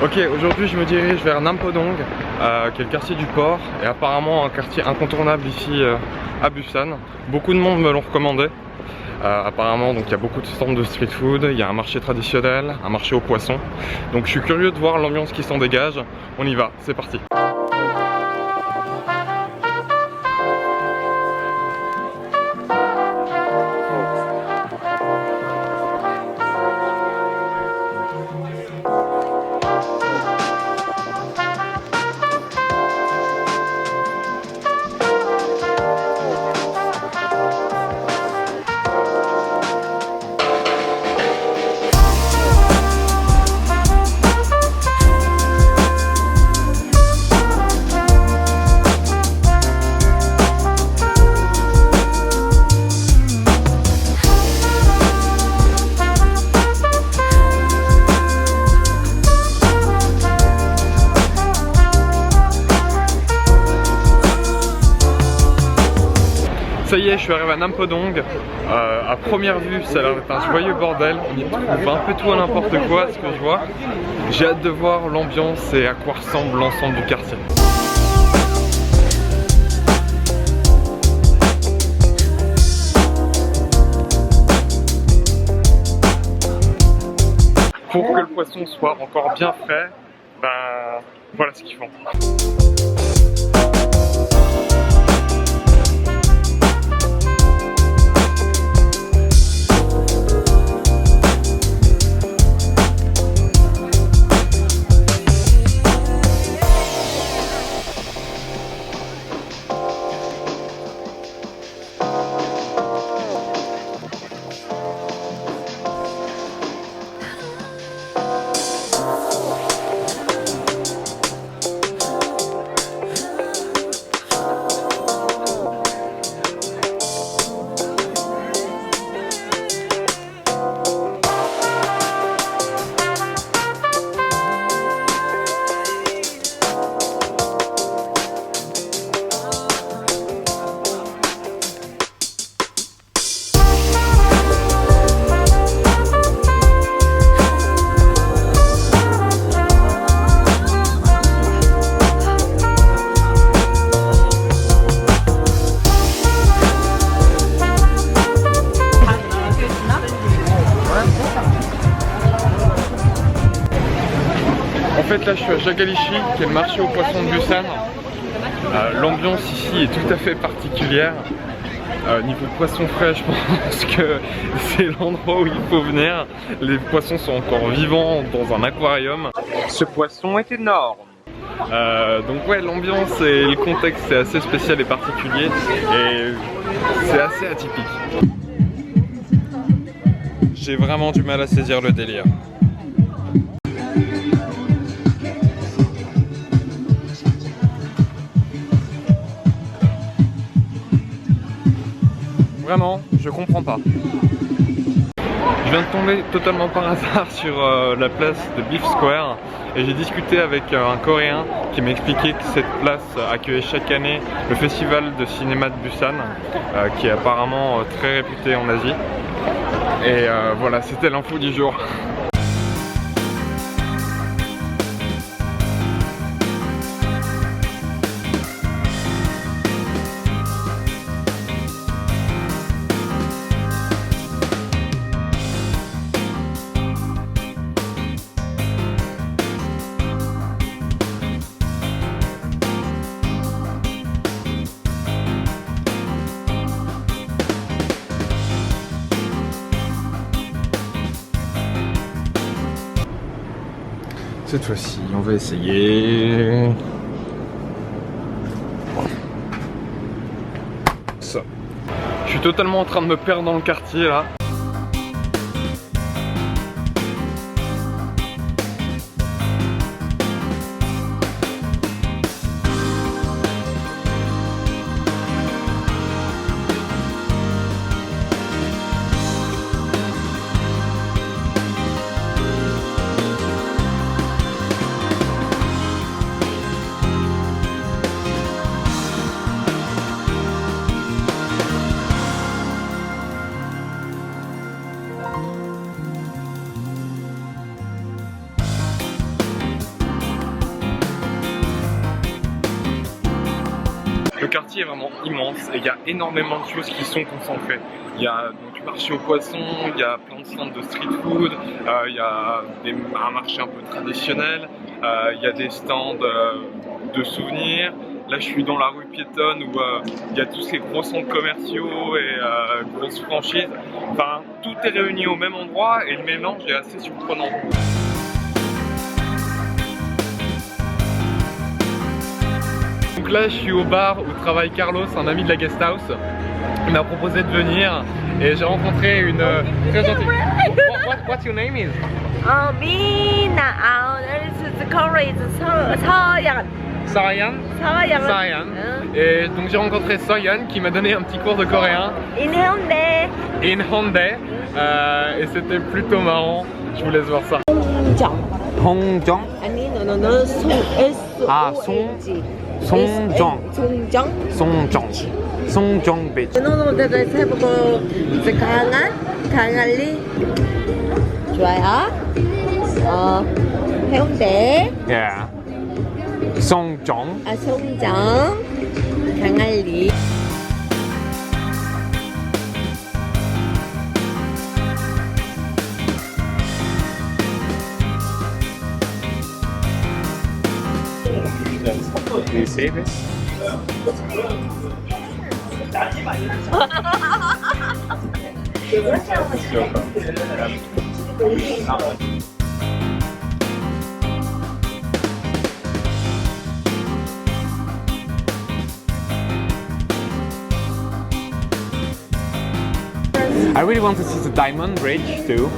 Ok, aujourd'hui je me dirige vers Nam Podong, qui est le quartier du port, et apparemment un quartier incontournable ici à Busan. Beaucoup de monde me l'ont recommandé. Apparemment, donc il y a beaucoup de stands de street food, il y a un marché traditionnel, un marché aux poissons. Donc je suis curieux de voir l'ambiance qui s'en dégage. On y va, c'est parti. Ça y est, je suis arrivé à Nam Podong. À première vue, ça a l'air d'être un joyeux bordel. On y trouve un peu tout à n'importe quoi, ce que je vois. J'ai hâte de voir l'ambiance et à quoi ressemble l'ensemble du quartier. Pour que le poisson soit encore bien frais, ben voilà ce qu'ils font. En fait là je suis à Jagalishi, qui est le marché aux poissons de Busan. L'ambiance ici est tout à fait particulière. Niveau poissons frais, je pense que c'est l'endroit où il faut venir. Les poissons sont encore vivants dans un aquarium. Ce poisson est énorme. Donc ouais, l'ambiance et le contexte c'est assez spécial et particulier. Et c'est assez atypique. J'ai vraiment du mal à saisir le délire. Vraiment, je comprends pas. Je viens de tomber totalement par hasard sur la place de Beef Square et j'ai discuté avec un Coréen qui m'a expliqué que cette place accueillait chaque année le festival de cinéma de Busan, qui est apparemment très réputé en Asie. Et voilà, c'était l'info du jour. Cette fois-ci, on va essayer ça. Je suis totalement en train de me perdre dans le quartier là. quartier est vraiment immense et il y a énormément de choses qui sont concentrées. Il y a donc du marché aux poissons, il y a plein de stands de street food, il y a un marché un peu traditionnel, il y a des stands de souvenirs. Là je suis dans la rue piétonne où il y a tous ces gros centres commerciaux et grosses franchises. Enfin, tout est réuni au même endroit et le mélange est assez surprenant. Donc là je suis au bar où travaille Carlos, un ami de la guest house. Il m'a proposé de venir et j'ai rencontré une très gentille... What's your name is? Me now, the Korea is Soyeon. Sarayan. Sarayan. Et donc j'ai rencontré Soyeon qui m'a donné un petit cours de coréen. In Hyundai. In Hyundai. Et c'était plutôt marrant. Je vous laisse voir ça. Hongjong. 아니, no, Songjong. Songjong Beach. 너너들 해보고 강할리 좋아요. 해운대. Yeah. Songjong. 송정, 강할리. Do you see this? I really want to see the Diamond Bridge too.